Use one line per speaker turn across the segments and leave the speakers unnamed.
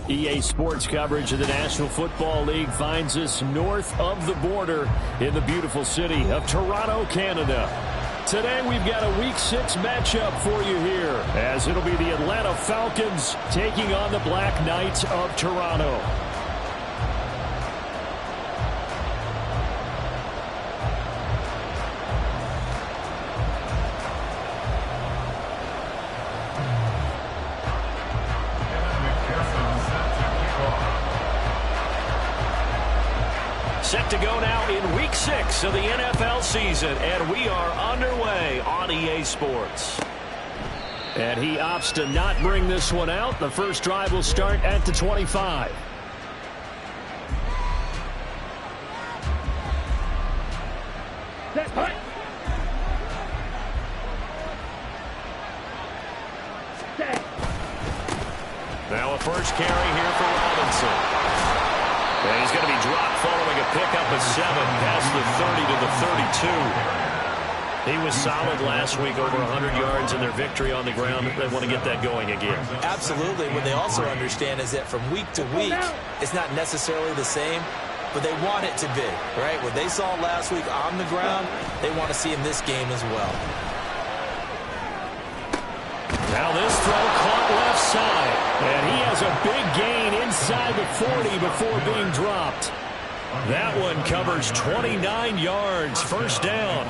EA Sports coverage of the National Football League finds us north of the border in the beautiful city of Toronto, Canada. Today we've got a Week 6 matchup for you here, as it'll be the Atlanta Falcons taking on the Black Knights of Toronto. Set to go now in Week 6 of the NFL season, and we are underway on EA Sports. And he opts to not bring this one out. The first drive will start at the 25. Now a first carry here for Robinson. And he's going to be dropped following a pickup of 7 past the 30 to the 32. He was solid last week, over 100 yards in their victory on the ground. They want to get that going again.
Absolutely. What they also understand is that from week to week, it's not necessarily the same, but they want it to be, right? What they saw last week on the ground, they want to see in this game as well.
Now this throw caught left side, and he has a big gain inside the 40 before being dropped. That one covers 29 yards, first down.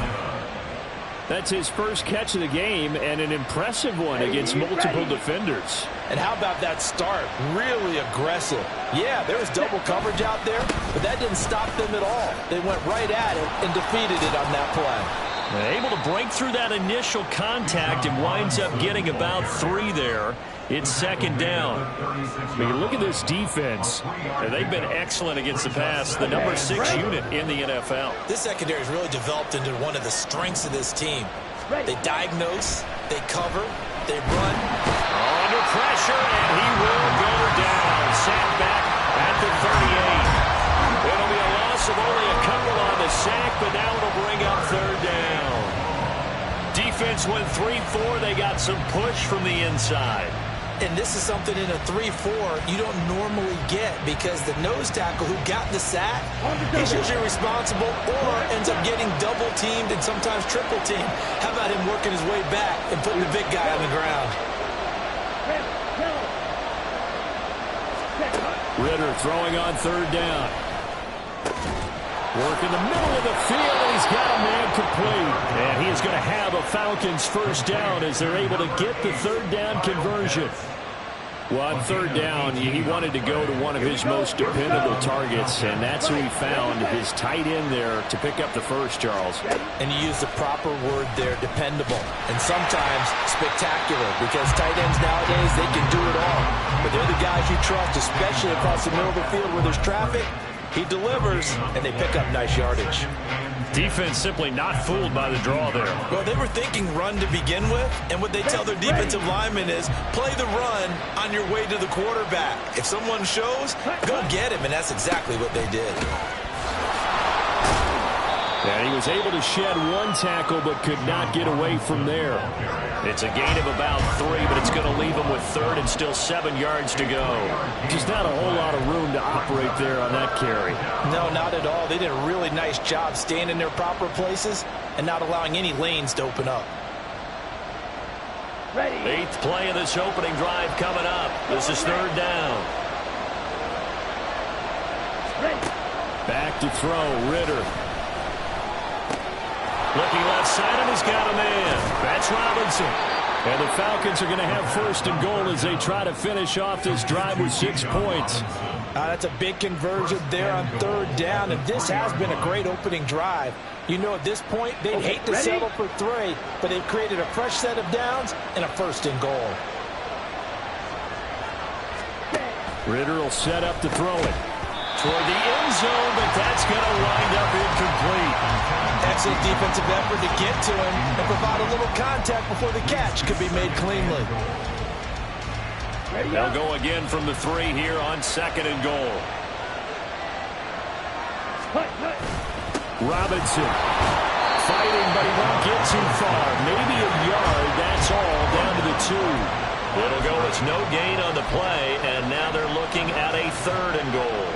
That's his first catch of the game, and an impressive one against multiple defenders.
And how about that start? Really aggressive. Yeah, there was double coverage out there, but that didn't stop them at all. They went right at it and defeated it on that play.
Able to break through that initial contact and winds up getting about 3 there. It's second down. When you look at this defense, they've been excellent against the pass, the number 6 unit in the NFL.
This secondary has really developed into one of the strengths of this team. They diagnose, they cover, they run.
Under pressure, and he will go down. Sacked back at the 38. It'll be a loss of only a couple on the sack, but now it'll bring up third down. Defense went 3-4. They got some push from the inside.
And this is something in a 3-4 you don't normally get, because the nose tackle who got the sack, he's usually responsible or ends up getting double-teamed and sometimes triple-teamed. How about him working his way back and putting the big guy on the ground?
Ritter throwing on third down. Work in the middle of the field, and he's got a man complete. And he is going to have a Falcons first down as they're able to get the third down conversion. Well, on third down, he wanted to go to one of his most dependable targets, and that's who he found, his tight end there, to pick up the first, Charles.
And you use the proper word there, dependable, and sometimes spectacular, because tight ends nowadays, they can do it all. But they're the guys you trust, especially across the middle of the field where there's traffic. He delivers, and they pick up nice yardage.
Defense simply not fooled by the draw there.
Well, they were thinking run to begin with, and what they tell their defensive linemen is play the run on your way to the quarterback. If someone shows, go get him, and that's exactly what they did.
And he was able to shed one tackle but could not get away from there. It's a gain of about 3, but it's going to leave him with third and still 7 yards to go. Just not a whole lot of room to operate there on that carry.
No, not at all. They did a really nice job staying in their proper places and not allowing any lanes to open up.
Ready. 8th play of this opening drive coming up. This is third down. Ready. Back to throw, Ritter. Looking left side, and he's got a man. That's Robinson. And the Falcons are going to have first and goal as they try to finish off this drive with 6 points.
That's a big conversion there on third down, and this has been a great opening drive. You know, at this point, they'd hate to settle for 3, but they've created a fresh set of downs and a first and goal.
Ritter will set up to throw it toward the end zone, but that's going to wind up incomplete.
Excellent defensive effort to get to him and provide a little contact before the catch could be made cleanly.
They'll go again from the 3 here on second and goal. Robinson fighting, but he won't get too far. Maybe a yard, that's all, down to the 2. It'll go as no gain on the play, and now they're looking at a 3rd and goal.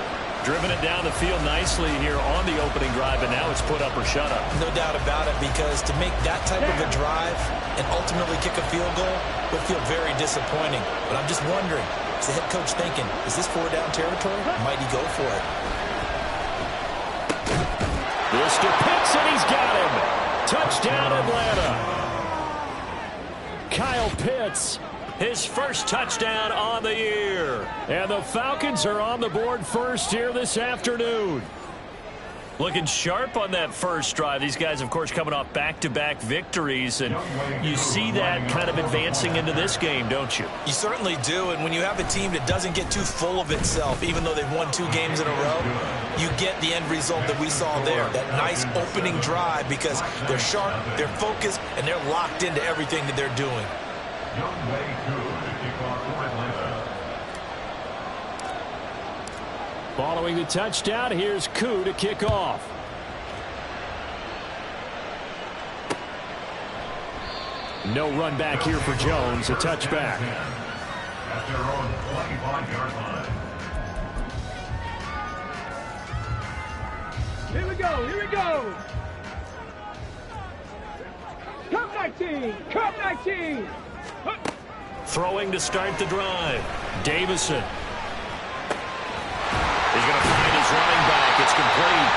Driven it down the field nicely here on the opening drive, and now it's put up or shut up.
No doubt about it, because to make that type of a drive and ultimately kick a field goal would feel very disappointing. But I'm just wondering, is the head coach thinking, is this 4-down territory? Might he go for it?
Mr. Pitts, and he's got him. Touchdown, Atlanta. Kyle Pitts, his first touchdown on the year. And the Falcons are on the board first here this afternoon. Looking sharp on that first drive. These guys, of course, coming off back-to-back victories, and you see that kind of advancing into this game, don't you?
You certainly do, and when you have a team that doesn't get too full of itself, even though they've won 2 games in a row, you get the end result that we saw there, that nice opening drive, because they're sharp, they're focused, and they're locked into everything that they're doing.
Following the touchdown, here's Koo to kick off. No run back here for Jones, a touchback.
At their own 25-yard line.
Here we go, here we go. Come 19, come 19.
Throwing to start the drive. Davison. He's going to find his running back. It's complete.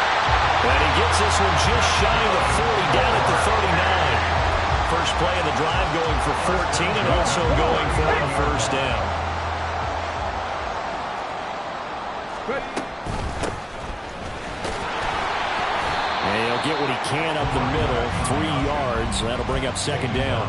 And he gets this one just shy of the 40, down at the 39. First play of the drive going for 14 and also going for a first down. And he'll get what he can up the middle, 3 yards. That'll bring up 2nd down.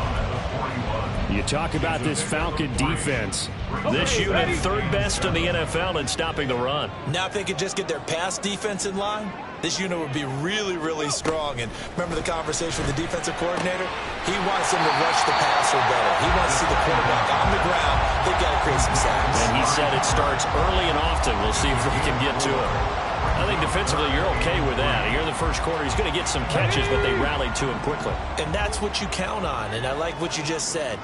You talk about this Falcon defense. This unit 3rd best in the NFL in stopping the run.
Now if they could just get their pass defense in line, this unit would be really, really strong. And remember the conversation with the defensive coordinator? He wants them to rush the passer better. He wants to see the quarterback on the ground. They've got to create some sacks.
And he said it starts early and often. We'll see if we can get to it. I think defensively you're okay with that. Here in the first quarter, he's going to get some catches, but they rallied to him quickly.
And that's what you count on, and I like what you just said.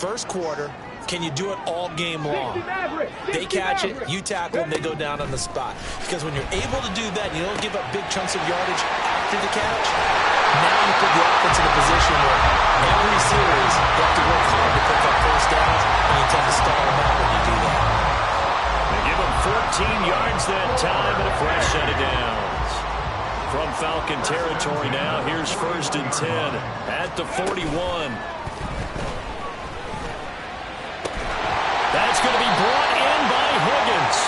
First quarter, can you do it all game long? They catch it, you tackle them, they go down on the spot. Because when you're able to do that, you don't give up big chunks of yardage after the catch, now you put the offense in a position where every series you have to work hard to pick up first downs, and you tend to stall them out when you do that.
They give him 14 yards that time and a fresh set of downs. From Falcon territory now, here's 1st and 10 at the 41. That's going to be brought in by Higgins.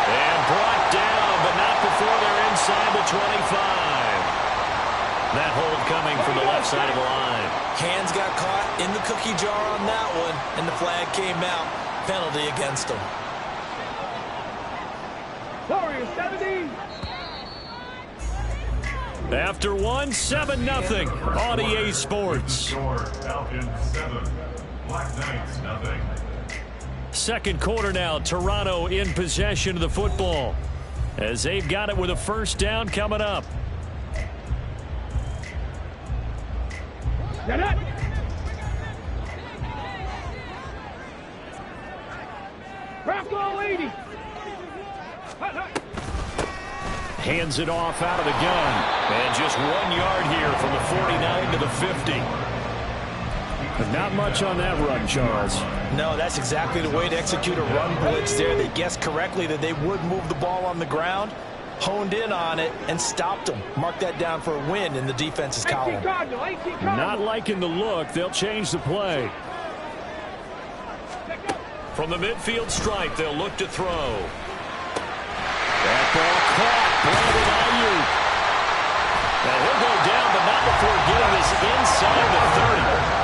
And brought down, but not before they're inside the 25. That hold coming from the left side of the line.
Hands got caught in the cookie jar on that one, and the flag came out. Penalty against them.
Warriors 70.
After one, 7-0 on EA Sports.
Falcons 7, Black Knights 0.
Second quarter now, Toronto in possession of the football as they've got it with a first down coming up. Hands it off out of the gun. And just 1 yard here from the 49 to the 50. Not much on that run, Charles.
No, that's exactly the way to execute a run blitz there. They guessed correctly that they would move the ball on the ground, honed in on it, and stopped them. Mark that down for a win in the defense's column.
Not liking the look. They'll change the play. From the midfield stripe, they'll look to throw. That ball caught. Brandon Ayuk. Now he'll go down, but not before getting this inside the 30.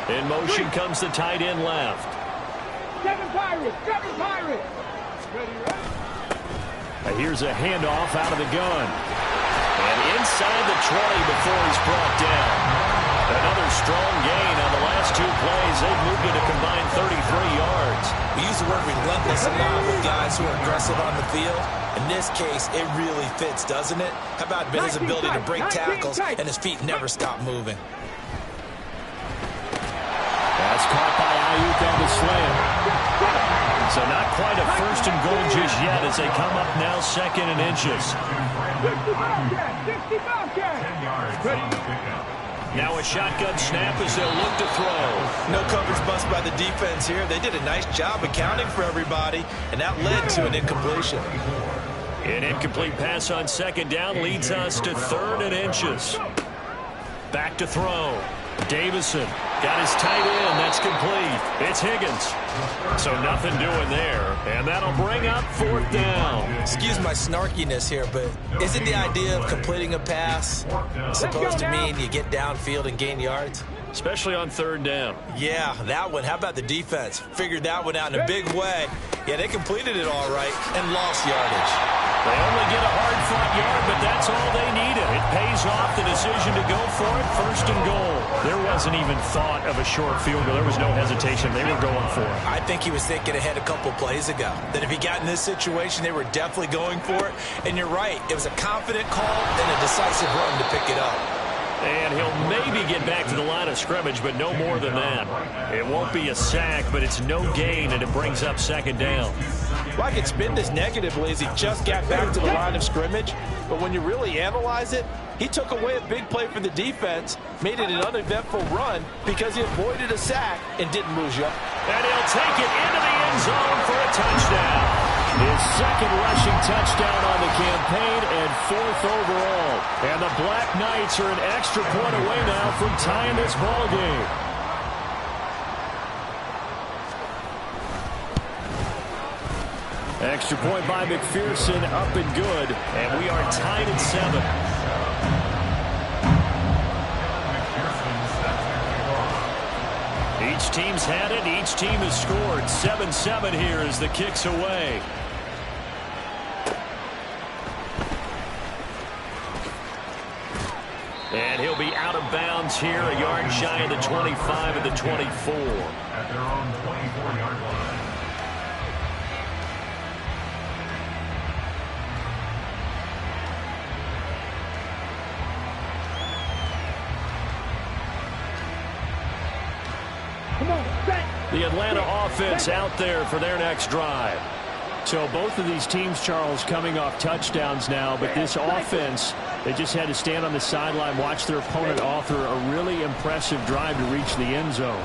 In motion comes the tight end left.
Seven Pirates.
Here's a handoff out of the gun. And inside the 20 before he's brought down. Another strong gain on the last last 2 plays, they've moved it a combined 33 yards.
We use the word relentless a lot with guys who are aggressive on the field. In this case, it really fits, doesn't it? How about his ability to break tackles and his feet never stop moving?
That's caught by Ayuk on the slant. So not quite a first and goal just yet as they come up now 2nd and inches.
60 Falcons.
10 yards on the pickup.
Now a shotgun snap as they'll look to throw.
No coverage bust by the defense here. They did a nice job accounting for everybody, and that led to an incompletion.
An incomplete pass on 2nd down leads us to 3rd and inches. Back to throw. Davison got his tight end. That's complete. It's Higgins. So nothing doing there. And that'll bring up 4th down.
Excuse my snarkiness here, but isn't the idea of completing a pass supposed to mean you get downfield and gain yards?
Especially on 3rd down.
Yeah, that one. How about the defense? Figured that one out in a big way. Yeah, they completed it all right and lost yardage.
They only get a hard-fought yard, but that's all they needed. It pays off the decision to go for it, 1st and goal. There wasn't even thought of a short field goal. There was no hesitation. They were going for it.
I think he was thinking ahead a couple plays ago. That if he got in this situation, they were definitely going for it. And you're right. It was a confident call and a decisive run to pick it up.
And he'll maybe get back to the line of scrimmage, but no more than that. It won't be a sack, but it's no gain, and it brings up 2nd down.
Well, I could spin this negatively as he just got back to the line of scrimmage, but when you really analyze it, he took away a big play for the defense, made it an uneventful run because he avoided a sack and didn't lose you.
And he'll take it into the end zone for a touchdown. His 2nd rushing touchdown on the campaign and 4th overall. And the Black Knights are an extra point away now from tying this ball game. Extra point by McPherson, up and good. And we are tied at 7. Each team's had it. Each team has scored. 7-7 here as the kick's away. And he'll be out of bounds here, a yard shy of the 25 of the 24.
At their own 24-yard line.
The Atlanta offense out there for their next drive. So both of these teams, Charles, coming off touchdowns now, but this offense, they just had to stand on the sideline, watch their opponent author a really impressive drive to reach the end zone.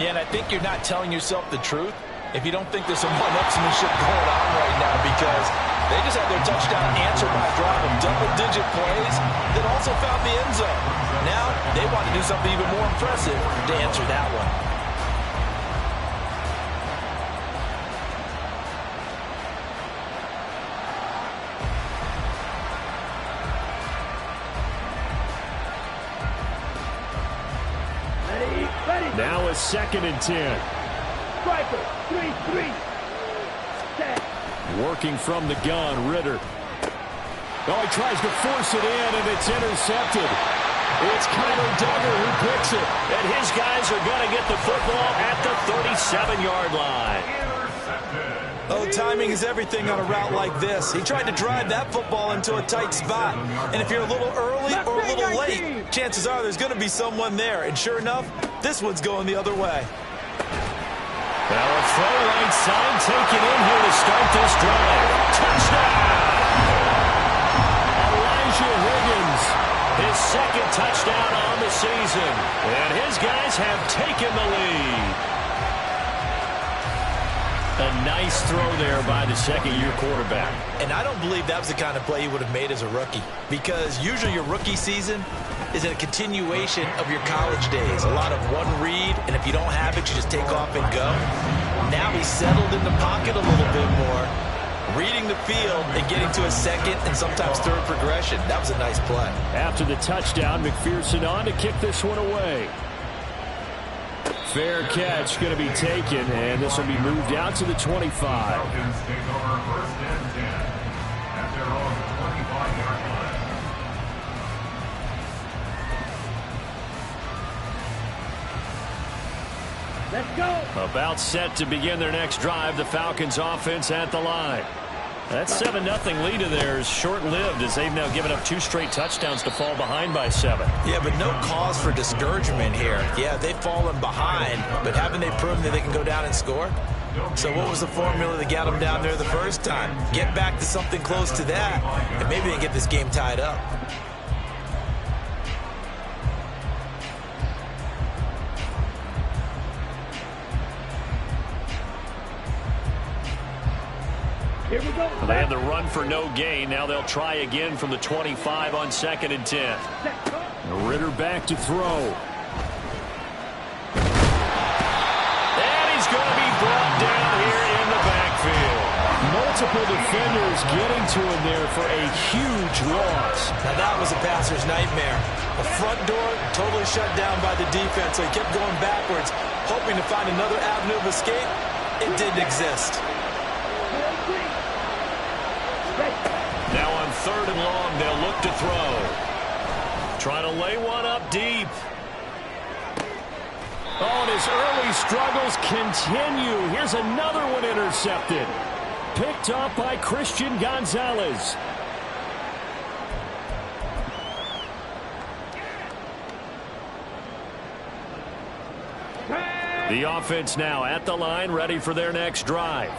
Yeah, and I think you're not telling yourself the truth if you don't think there's some one-upsmanship going on right now, because they just had their touchdown answered by a drive of double-digit plays that also found the end zone. Now they want to do something even more impressive to answer that one.
Now a 2nd and 10.
Striker, 3-3. Set.
Working from the gun, Ritter. Oh, he tries to force it in, and it's intercepted. It's Kyler Duggar who picks it, and his guys are going to get the football at the 37-yard line.
Oh, timing is everything on a route like this. He tried to drive that football into a tight spot. And if you're a little early or a little late, chances are there's going to be someone there. And sure enough, this one's going the other way.
Well, a throw right side taken in here to start this drive. Touchdown! Elijah Higgins, his 2nd touchdown on the season. And his guys have taken the lead. A nice throw there by the 2nd-year quarterback.
And I don't believe that was the kind of play he would have made as a rookie, because usually your rookie season is a continuation of your college days. A lot of one read, and if you don't have it, you just take off and go. Now he's settled in the pocket a little bit more, reading the field and getting to a 2nd and sometimes 3rd progression. That was a nice play.
After the touchdown, McPherson on to kick this one away. Fair catch going to be taken, and this will be moved out to the 25.
Falcons take over 1st and 10 at their own 25-yard line.
Let's go.
About set to begin their next drive. The Falcons offense at the line. That 7-0 lead of theirs short-lived as they've now given up 2 straight touchdowns to fall behind by 7.
Yeah, but no cause for discouragement here. Yeah, they've fallen behind, but haven't they proven that they can go down and score? So what was the formula that got them down there the first time? Get back to something close to that, and maybe they can get this game tied up.
Here we go.
They had the run for no gain. Now they'll try again from the 25 on 2nd and 10. Ritter back to throw. And he's going to be brought down here in the backfield. Multiple defenders getting to him there for a huge loss.
Now that was a passer's nightmare. The front door totally shut down by the defense, so he kept going backwards, hoping to find another avenue of escape. It didn't exist.
Now on 3rd and long, they'll look to throw. Trying to lay one up deep. Oh, and his early struggles continue. Here's another one intercepted. Picked up by Christian Gonzalez. The offense now at the line, ready for their next drive.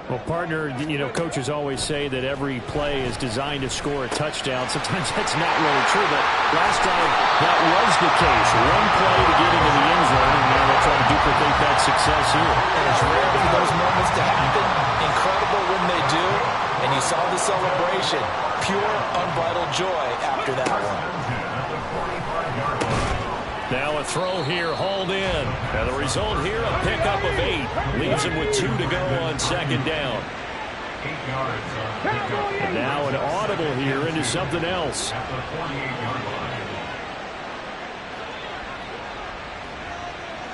Well, partner, coaches always say that every play is designed to score a touchdown. Sometimes that's not really true, but last drive, that was the case. One play to get into the end zone, and now they'll try to duplicate that success here.
And it's rare for those moments to happen. Incredible when they do. And you saw the celebration. Pure, unbridled joy after that one.
Now a throw here, hauled in. And the result here, a pickup of 8. Leaves him with 2 to go on 2nd down.
8 yards on pickup.
And now an audible here into something else.
At the 48-yard line.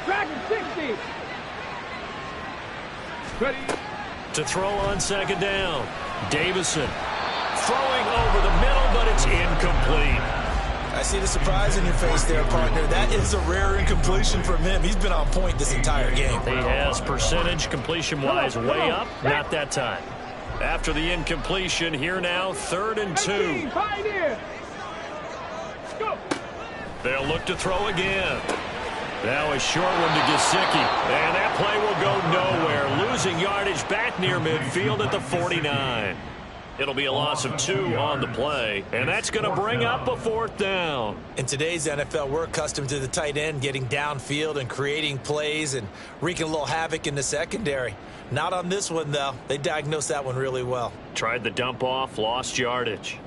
Dragon 60. Ready.
To throw on 2nd down. Davison throwing over the middle, but it's incomplete.
I see the surprise in your face there, partner. That is a rare incompletion from him. He's been on point this entire game.
He has percentage completion-wise way up. Not that time. After the incompletion, here now, 3rd and 2. They'll look to throw again. Now a short one to Gesicki. And that play will go nowhere. Losing yardage back near midfield at the 49. It'll be a loss of 2 on the play, and that's going to bring up a 4th down.
In today's NFL, we're accustomed to the tight end getting downfield and creating plays and wreaking a little havoc in the secondary. Not on this one, though. They diagnosed that one really well.
Tried the dump off, lost yardage.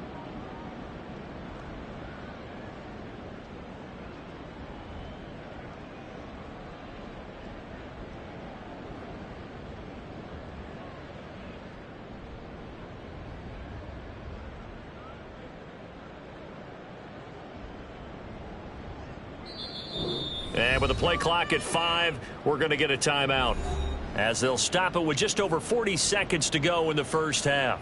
And with the play clock at 5, we're going to get a timeout, as they'll stop it with just over 40 seconds to go in the first half.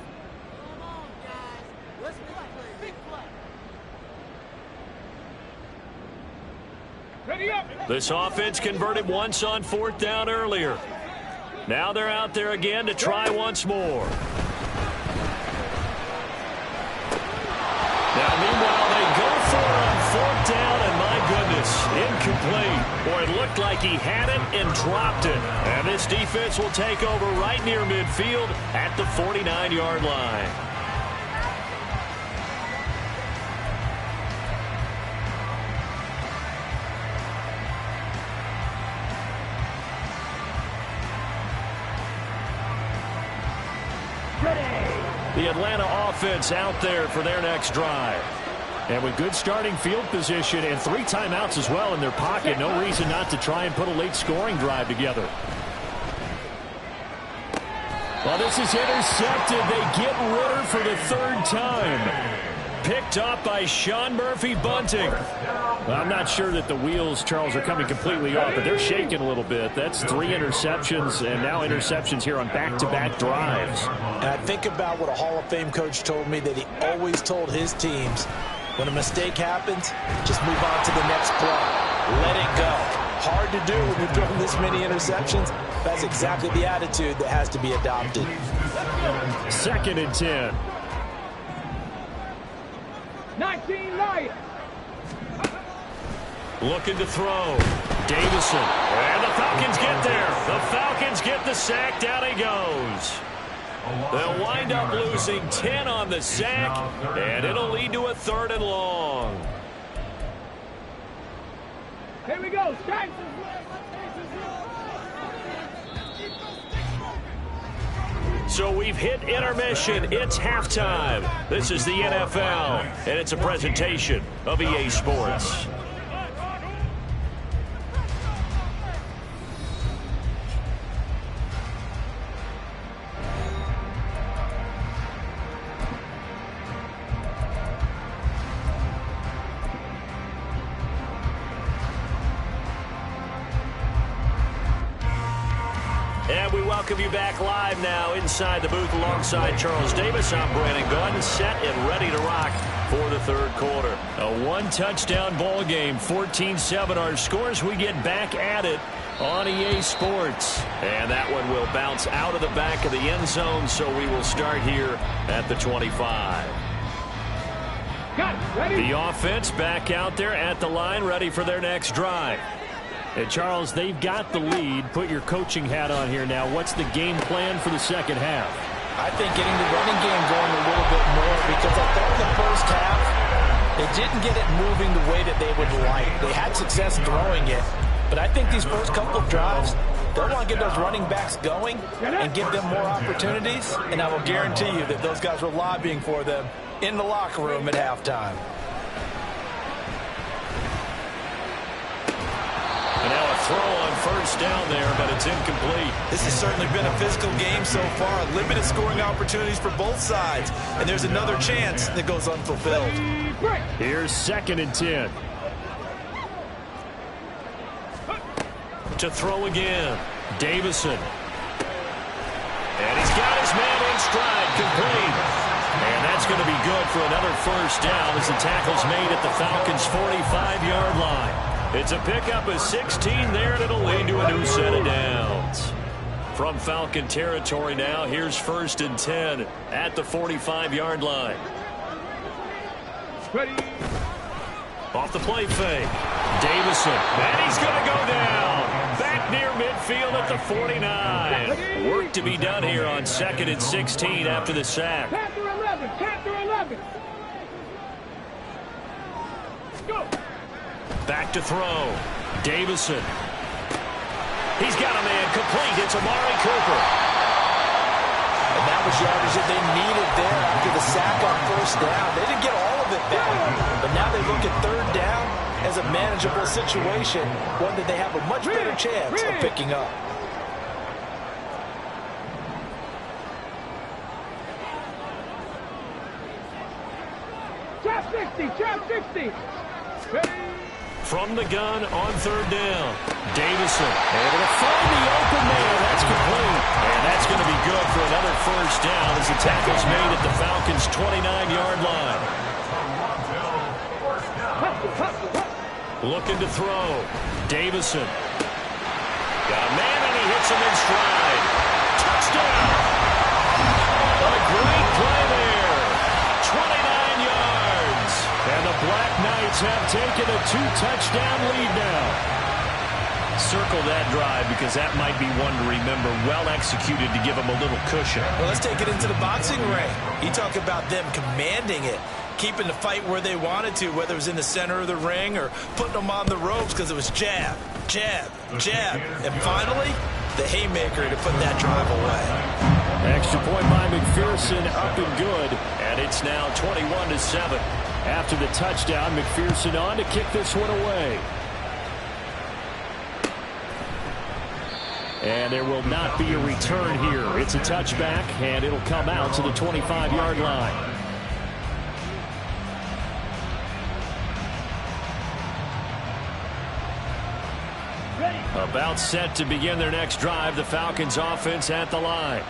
This offense converted once on 4th down earlier. Now they're out there again to try once more. Now, meanwhile, they go for it on 4th down, and my goodness, incomplete. Or it looked like he had it and dropped it. And this defense will take over right near midfield at the 49-yard line. The Atlanta offense out there for their next drive. And with good starting field position and 3 timeouts as well in their pocket, no reason not to try and put a late scoring drive together. Well, this is intercepted. They get Ritter for the 3rd time. Picked up by Sean Murphy-Bunting. Well, I'm not sure that the wheels, Charles, are coming completely off, but they're shaking a little bit. That's 3 interceptions, and now interceptions here on back-to-back drives.
And I think about what a Hall of Fame coach told me, that he always told his teams, when a mistake happens, just move on to the next play. Let it go. hard to do when you're throwing this many interceptions. That's exactly the attitude that has to be adopted.
2nd and 10.
19 Lions.
Looking to throw. Davison. And the Falcons get there. The Falcons get the sack. Down he goes. They'll wind up losing 10 on the sack, and it'll lead to a 3rd and long.
Here we go. Strike.
So we've hit intermission. It's halftime. This is the NFL, and it's a presentation of EA Sports. And we welcome you back live now inside the booth alongside Charles Davis. I'm Brandon Gordon, set and ready to rock for the 3rd quarter. A 1-touchdown ball game, 14-7 our scores. We get back at it on EA Sports. And that one will bounce out of the back of the end zone, so we will start here at the 25.
Got it. Ready?
The offense back out there at the line, ready for their next drive. And Charles, they've got the lead. Put your coaching hat on here now. What's the game plan for the 2nd half?
I think getting the running game going a little bit more, because I thought in the first half they didn't get it moving the way that they would like. They had success throwing it, but I think these first couple of drives, they'll want to get those running backs going and give them more opportunities, and I will guarantee you that those guys were lobbying for them in the locker room at halftime.
And now a throw on 1st down there, but it's incomplete.
This has certainly been a physical game so far. Limited scoring opportunities for both sides. And there's another chance that goes unfulfilled.
Here's 2nd and 10. To throw again. Davison. And he's got his man in stride, complete. And that's going to be good for another 1st down as the tackle's made at the Falcons' 45-yard line. It's a pickup of 16 there, and it'll lead to a new set of downs. From Falcon territory now, here's 1st and 10 at the 45-yard line.
Ready.
Off the play fake. Davison, and he's going to go down. Back near midfield at the 49. Work to be done here on 2nd and 16 after the sack.
Panther 11. Panther 11. Go.
Back to throw. Davison. He's got a man complete. It's Amari Cooper.
And that was yardage that they needed there after the sack on 1st down. They didn't get all of it back, but now they look at 3rd down as a manageable situation, one that they have a much better chance of picking up.
Trap 60. Trap 60. Ready.
From the gun on 3rd down. Davison able to find the open man. That's complete. And that's going to be good for another 1st down as the tackle's made at the Falcons' 29-yard line. Looking to throw. Davison. Got a man and he hits him in stride. Touchdown. A great play there. 29 yards. And the Black Knights have taken a 2-touchdown lead now. Circle that drive because that might be one to remember. Well executed to give them a little cushion.
Well, let's take it into the boxing ring. You talk about them commanding it, keeping the fight where they wanted to, whether it was in the center of the ring or putting them on the ropes because it was jab, jab, jab. And finally, the haymaker to put that drive away.
Extra point by McPherson, up and good. And it's now 21-7. After the touchdown, McPherson on to kick this one away. And there will not be a return here. It's a touchback, and it'll come out to the 25-yard line. About set to begin their next drive, the Falcons offense at the line.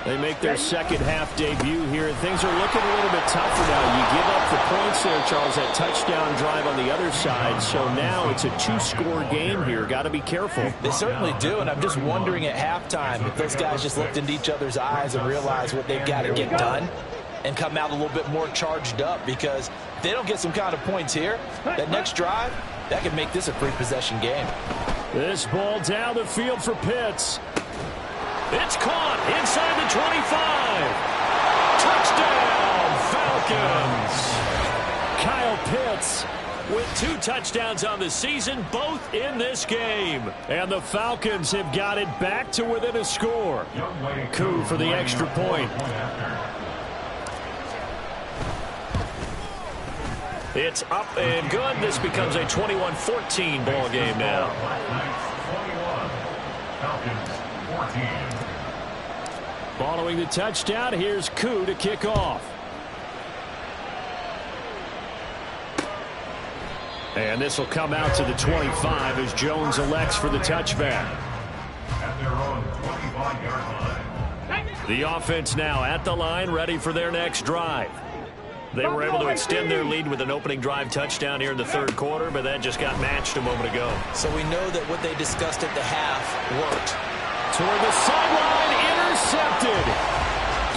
They make their second half debut here, and things are looking a little bit tougher now. You give up the points there, Charles, that touchdown drive on the other side. So now it's a two-score game here. Got to be careful.
They certainly do, and I'm just wondering at halftime if those guys just looked into each other's eyes and realized what they've got to get done and come out a little bit more charged up, because if they don't get some kind of points here, that next drive, that could make this a free-possession game.
This ball down the field for Pitts. It's caught inside the 25. Touchdown, Falcons. Kyle Pitts with 2 touchdowns on the season, both in this game. And the Falcons have got it back to within a score. Coup for the extra point. It's up and good. This becomes a 21-14 ball game now. Following the touchdown, here's Coup to kick off. And this will come out to the 25 as Jones elects for the touchback.
At their own 25-yard line.
The offense now at the line, ready for their next drive. They were able to extend their lead with an opening drive touchdown here in the third quarter, but that just got matched a moment ago.
So we know that what they discussed at the half worked.
Toward the sideline, intercepted.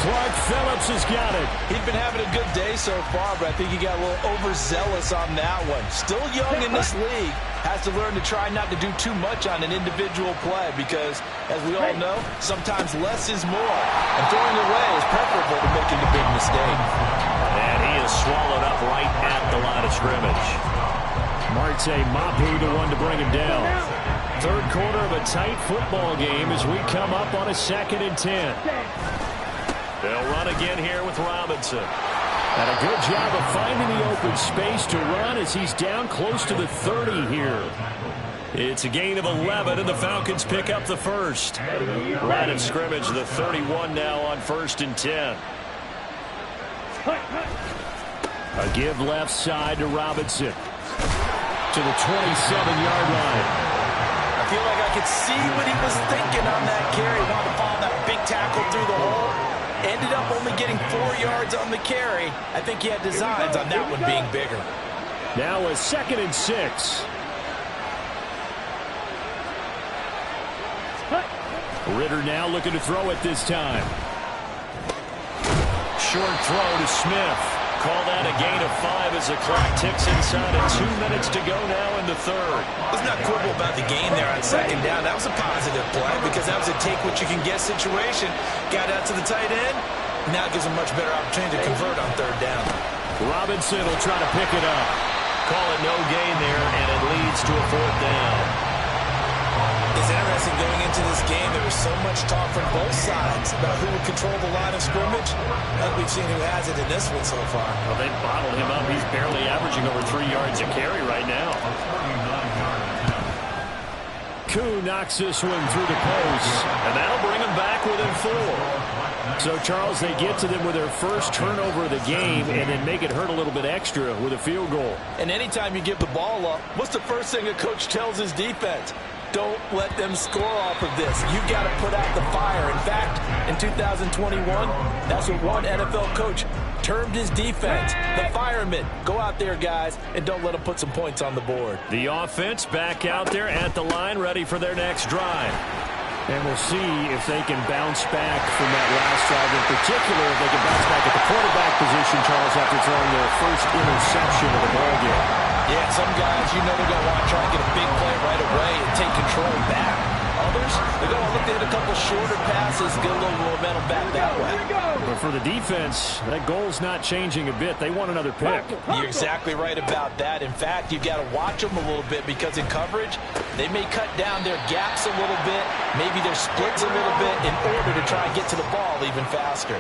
Clark Phillips has got it.
He's been having a good day so far, but I think he got a little overzealous on that one. Still young in this league. Has to learn to try not to do too much on an individual play, because, as we all know, sometimes less is more. And throwing away is preferable to making a big mistake.
And he is swallowed up right at the line of scrimmage. Marte Mapu, the one to bring him down. Third quarter of a tight football game as we come up on a 2nd and 10. They'll run again here with Robinson. And a good job of finding the open space to run as he's down close to the 30 here. It's a gain of 11, and the Falcons pick up the first. Line of scrimmage, the 31 now on 1st and 10. A give left side to Robinson. To the 27-yard line.
I feel like I could see what he was thinking on that carry. He wanted to follow that big tackle through the hole. Ended up only getting 4 yards on the carry. I think he had designs on that one being bigger.
Now a 2nd and 6. Ritter now looking to throw it this time. Short throw to Smith. Call that a gain of 5 as the clock ticks inside of 2 minutes to go now in the third.
Let's not quibble about the gain there on 2nd down. That was a positive play because that was a take-what-you-can-get situation. Got out to the tight end. Now it gives him much better opportunity to convert on 3rd down.
Robinson will try to pick it up. Call it no gain there, and it leads to a 4th down.
It's interesting going into this game. There was so much talk from both sides about who would control the line of scrimmage. Like we've seen who has it in this one so far.
Well, they bottled him up. He's barely averaging over 3 yards a carry right now. Koo knocks this one through the post, and that'll bring them back within 4. So, Charles, they get to them with their first turnover of the game and then make it hurt a little bit extra with a field goal.
And anytime you give the ball up, what's the first thing a coach tells his defense? Don't let them score off of this. You've got to put out the fire. In fact, in 2021, that's what one NFL coach termed his defense, the firemen. Go out there, guys, and don't let them put some points on the board.
The offense back out there at the line, ready for their next drive. And we'll see if they can bounce back from that last drive. In particular, if they can bounce back at the quarterback position, Charles, after throwing their first interception of the ballgame.
Yeah, some guys, you know they're going to want to try and get a big play right away and take control back. Others, they're going to look to hit a couple shorter passes, get a little momentum back that way.
But for the defense, that goal's not changing a bit. They want another pick.
You're exactly right about that. In fact, you've got to watch them a little bit because in coverage, they may cut down their gaps a little bit, maybe their splits a little bit in order to try and get to the ball even faster.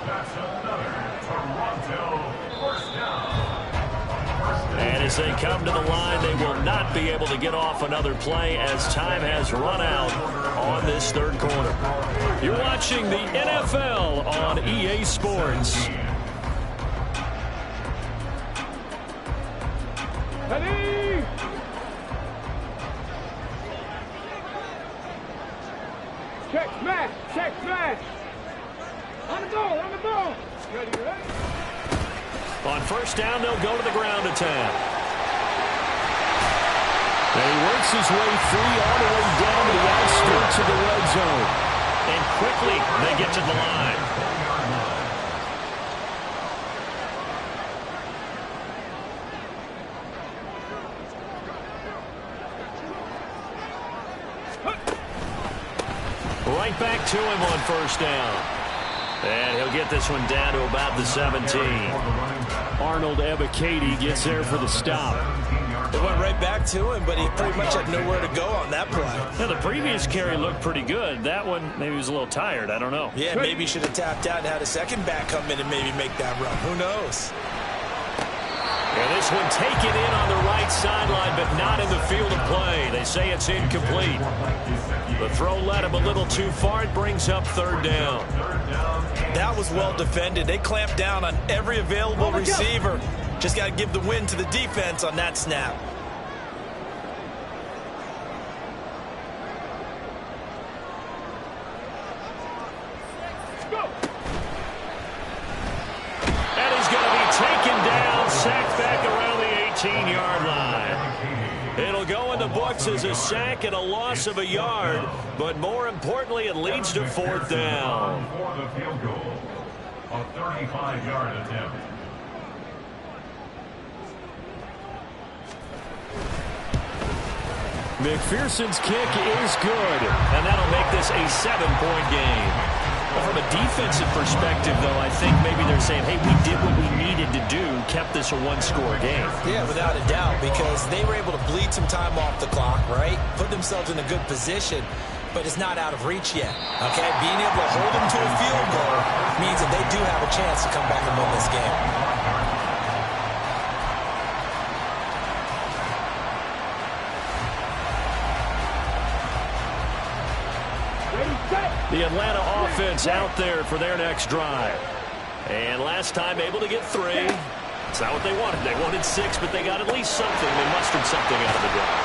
That's another Toronto first down.
And as they come to the line, they will not be able to get off another play as time has run out on this third quarter. You're watching the NFL on EA Sports.
Ready? Check. Check flash. On the ball, on the ball. Ready, ready?
On first down, they'll go to the ground attack. And he works his way free all the way down to the outskirts of the red zone. And quickly, they get to the line. Right back to him on first down. And he'll get this one down to about the 17. Arnold Ebiketie gets there for the stop.
It went right back to him, but he pretty much had nowhere to go on that play.
Yeah, the previous carry looked pretty good. That one, maybe he was a little tired. I don't know.
Yeah, maybe he should have tapped out and had a second back come in and maybe make that run. Who knows?
And this one taken in on the right sideline, but not in the field of play. They say it's incomplete. The throw led him a little too far. It brings up third down.
That was well defended. They clamped down on every available receiver. Just got to give the win to the defense on that snap.
Go.
And he's going to be taken down, sacked back around the 18-yard line. It'll go in the books as a sack and a loss of a yard, but more importantly, it leads to fourth down.
For the field goal, a 35-yard attempt.
McPherson's kick is good, and that'll make this a 7-point game. Well, from a defensive perspective, though, I think maybe they're saying, hey, we did what we needed to do, kept this a one-score game.
Yeah, without a doubt, because they were able to bleed some time off the clock, right? Put themselves in a good position, but it's not out of reach yet, okay? Being able to hold them to a field goal means that they do have a chance to come back and win this game.
The Atlanta offense out there for their next drive. And last time able to get 3. It's not what they wanted. They wanted 6, but they got at least something. They mustered something out of the drive.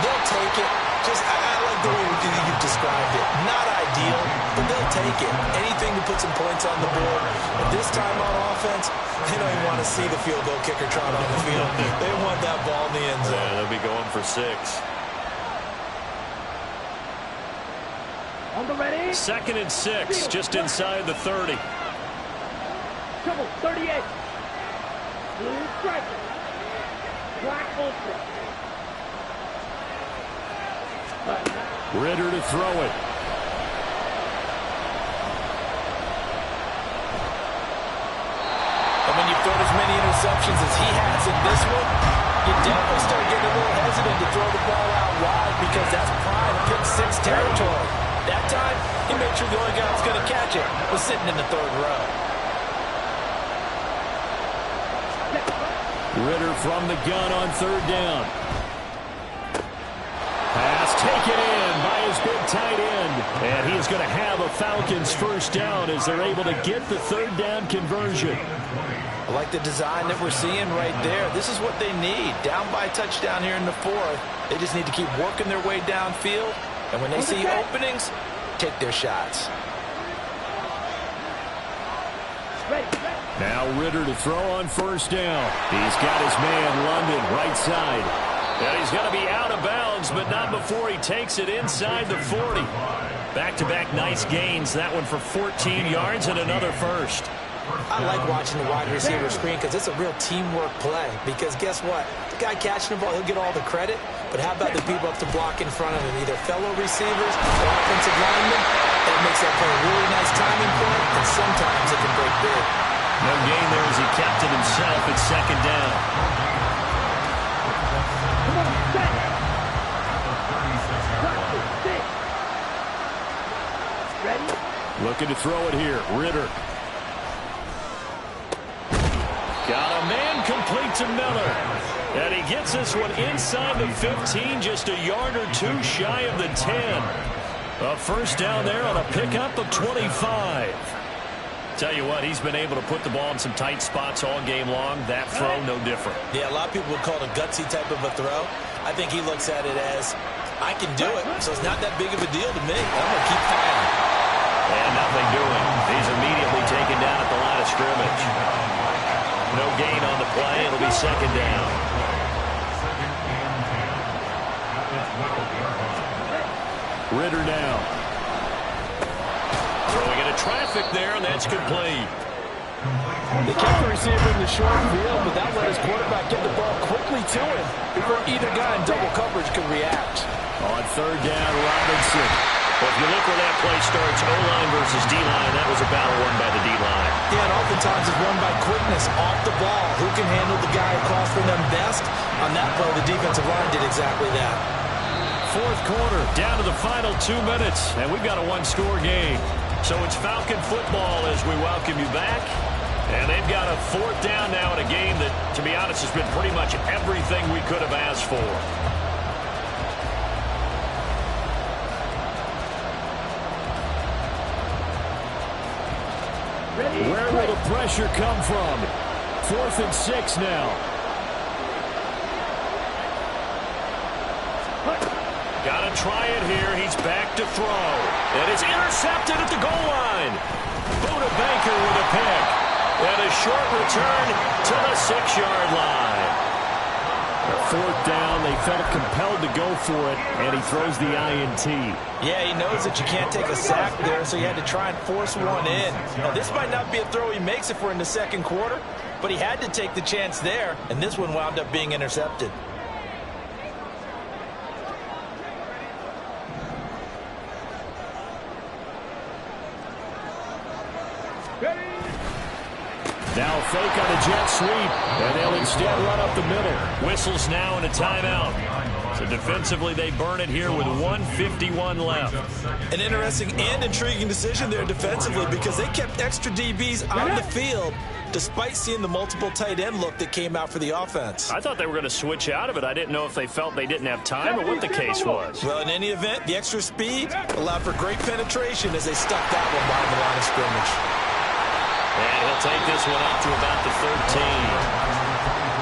They'll take it. I like the way you've described it. Not ideal, but they'll take it. Anything to put some points on the board. But this time on offense, they don't even want to see the field goal kicker trot on the field. They want that ball in the end zone.
Yeah, they'll be going for 6.
On the ready.
2nd and 6, just inside the 30.
Trouble, 38. Blue striker. Black ultra.
Ritter to throw it.
And when you throw as many interceptions as he has in this one, you definitely start getting a little hesitant to throw the ball out wide because that's prime pick-6 territory. That time, he made sure the only guy who was going to catch it was sitting in the 3rd row.
Ritter from the gun on 3rd down. Pass taken in by his big tight end. And he's going to have a Falcons first down as they're able to get the 3rd down conversion.
I like the design that we're seeing right there. This is what they need. Down by a touchdown here in the 4th. They just need to keep working their way downfield. And when they see openings, take their shots.
Now Ritter to throw on first down. He's got his man London right side. And he's going to be out of bounds, but not before he takes it inside the 40. Back-to-back nice gains. That one for 14 yards and another first.
I like watching the wide receiver screen because it's a real teamwork play. Because guess what? The guy catching the ball, he'll get all the credit. But how about the people up to block in front of him? Either fellow receivers or offensive linemen. That makes that play a really nice timing point, and sometimes it can break big.
No gain there as he kept it himself at 2nd down. Looking to throw it here. Ritter. Got a man complete to Miller. And he gets this one inside the 15, just a yard or 2 shy of the 10. A first down there on a pickup of 25. Tell you what, he's been able to put the ball in some tight spots all game long. That throw, no different.
Yeah, a lot of people would call it a gutsy type of a throw. I think he looks at it as, I can do it, so it's not that big of a deal to me. I'm going to keep firing.
And nothing doing. He's immediately taken down at the line of scrimmage. No gain on the play. It'll be second down. Ritter now. Throwing into traffic there, and that's complete.
They kept the receiver in the short field, but that let his quarterback get the ball quickly to him before either guy in double coverage could react.
On third down, Robinson. Well, if you look where that play starts, O-line versus D-line, that was a battle won by the D-line.
Yeah, and oftentimes it's won by quickness off the ball. Who can handle the guy across from them best? On that play, the defensive line did exactly that.
Fourth quarter, down to the final 2 minutes, and we've got a one-score game. So it's Falcon football as we welcome you back. And they've got a fourth down now in a game that, to be honest, has been pretty much everything we could have asked for. Where will the pressure come from? 4th and 6 now. Got to try it here. He's back to throw. And it's intercepted at the goal line. Buda Baker with a pick. And a short return to the 6-yard line. Fourth down, they felt compelled to go for it, and he throws the INT.
Yeah, he knows that you can't take a sack there, so he had to try and force one in. Now, this might not be a throw he makes if we're in the second quarter, but he had to take the chance there, and this one wound up being intercepted.
Now a fake on a jet sweep, and they'll instead run up the middle. Whistles now and a timeout. So defensively, they burn it here with 1:51 left.
An interesting and intriguing decision there defensively because they kept extra DBs on the field despite seeing the multiple tight end look that came out for the offense.
I thought they were going to switch out of it. I didn't know if they felt they didn't have time or what the case was.
Well, in any event, the extra speed allowed for great penetration as they stuck that one behind the line of scrimmage.
And he'll take this one up to about the 13.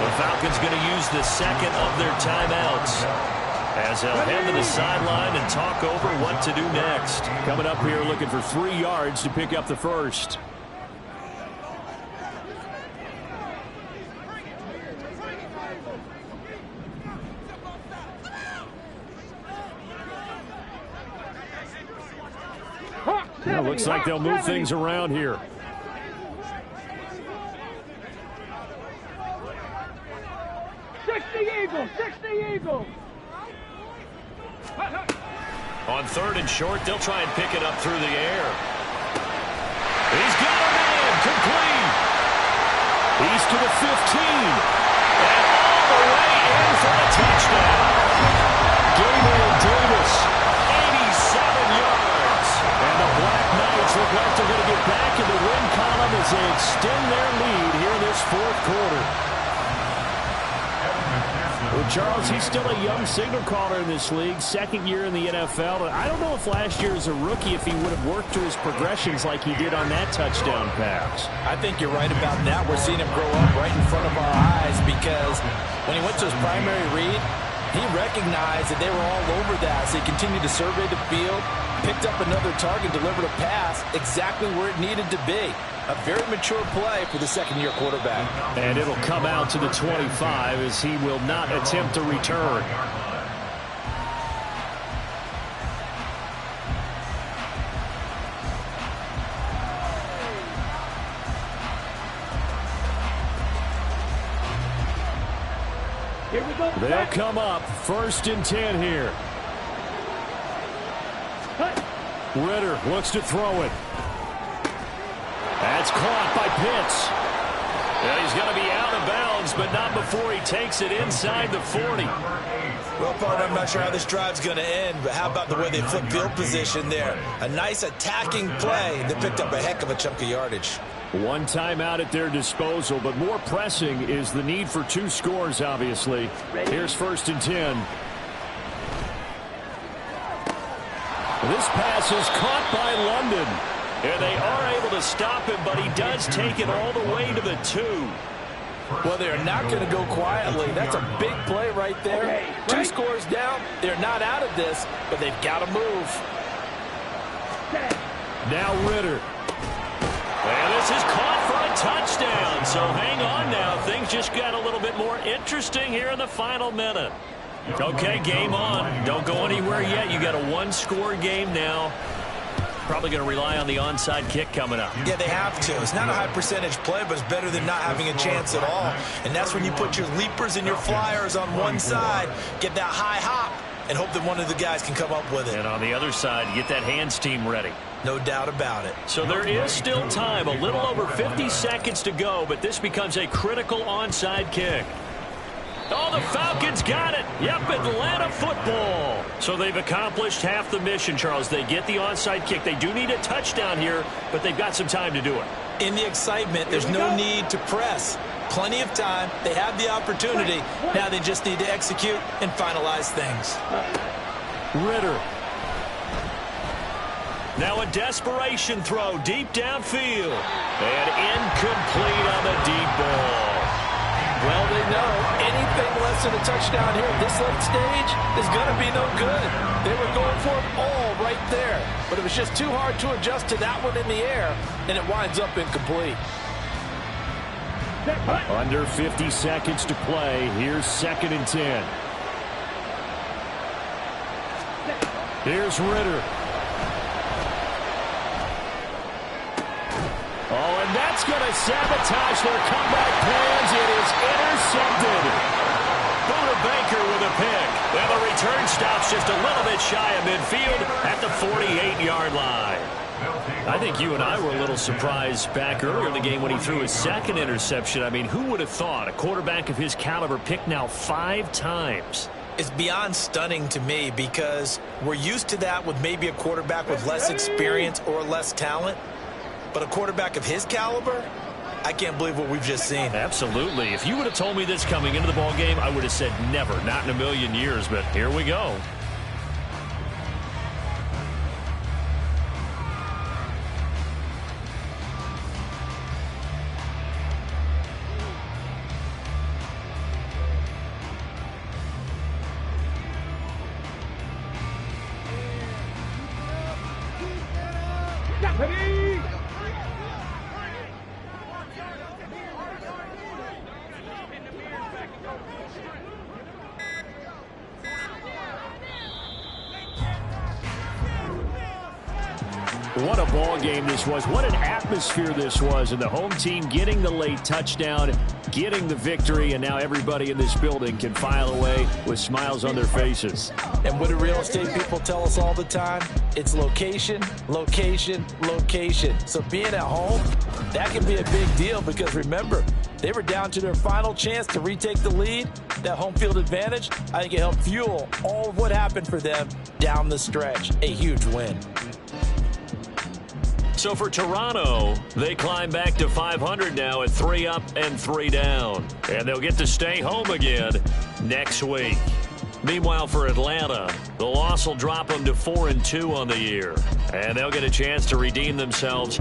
The Falcons going to use the second of their timeouts as they'll head to the sideline and talk over what to do next. Coming up here looking for 3 yards to pick up the first. Now looks like they'll move things around here.
Eagle.
On third and short, they'll try and pick it up through the air. He's got a man, complete. He's to the 15. And all the way in for a touchdown. Gabriel Davis, 87 yards. And the Black Knights look like they're going to get back in the win column as they extend their lead here in this fourth quarter. Well, Charles, he's still a young signal caller in this league, second year in the NFL. But I don't know if last year as a rookie, if he would have worked through his progressions like he did on that touchdown pass.
I think you're right about that. We're seeing him grow up right in front of our eyes because when he went to his primary read, he recognized that they were all over that. So he continued to survey the field, picked up another target, delivered a pass exactly where it needed to be. A very mature play for the second-year quarterback.
And it'll come out to the 25 as he will not attempt to return.
Here we go.
They'll come up 1st and 10 here. Ritter looks to throw it. That's caught by Pitts. And he's going to be out of bounds, but not before he takes it inside the 40.
Well, partner, I'm not sure how this drive's going to end, but how about the way they flip field position there? A nice attacking play that picked up a heck of a chunk of yardage.
One timeout at their disposal, but more pressing is the need for 2 scores, obviously. Here's 1st and 10. This pass is caught by London. And they are able to stop him, but he does take it all the way to the 2.
Well, they're not going to go quietly. That's a big play right there.
Okay,
2 scores down. They're not out of this, but they've got to move.
Now Ritter. And this is caught for a touchdown. So hang on now. Things just got a little bit more interesting here in the final minute. Okay, game on. Don't go anywhere yet. You got a one-score game now. Probably going to rely on the onside kick coming up.
Yeah, they have to. It's not a high percentage play, but it's better than not having a chance at all. And that's when you put your leapers and your flyers on one side, get that high hop, and hope that one of the guys can come up with it.
And on the other side, get that hands team ready.
No doubt about it.
So there is still time, a little over 50 seconds to go, but this becomes a critical onside kick. Oh, the Falcons got it. Yep, Atlanta football. So they've accomplished half the mission, Charles. They get the onside kick. They do need a touchdown here, but they've got some time to do it.
In the excitement, there's no need to press. Plenty of time. They have the opportunity. Now they just need to execute and finalize things.
Ritter. Now a desperation throw deep downfield. And incomplete on the deep ball.
Well, they know anything less than a touchdown here at this late stage is going to be no good. They were going for it all right there, but it was just too hard to adjust to that one in the air, and it winds up incomplete.
Under 50 seconds to play. Here's 2nd and 10. Here's Ritter. Oh, and that's going to sabotage their comeback plans. It is intercepted. Buda Baker with a pick. And the return stops just a little bit shy of midfield at the 48-yard line. I think you and I were a little surprised back earlier in the game when he threw his 2nd interception. I mean, who would have thought a quarterback of his caliber picked now 5 times?
It's beyond stunning to me because we're used to that with maybe a quarterback with less experience or less talent. But a quarterback of his caliber, I can't believe what we've just seen.
Absolutely. If you would have told me this coming into the ball game, I would have said never, not in a million years. But here we go. What a ball game this was. What an atmosphere this was. And the home team getting the late touchdown, getting the victory, and now everybody in this building can file away with smiles on their faces.
And what do real estate people tell us all the time? It's location, location, location. So being at home, that can be a big deal because remember, they were down to their final chance to retake the lead. That home field advantage, I think it helped fuel all of what happened for them down the stretch. A huge win.
So for Toronto, they climb back to 500 now at 3 up and 3 down. And they'll get to stay home again next week. Meanwhile, for Atlanta, the loss will drop them to 4-2 on the year. And they'll get a chance to redeem themselves.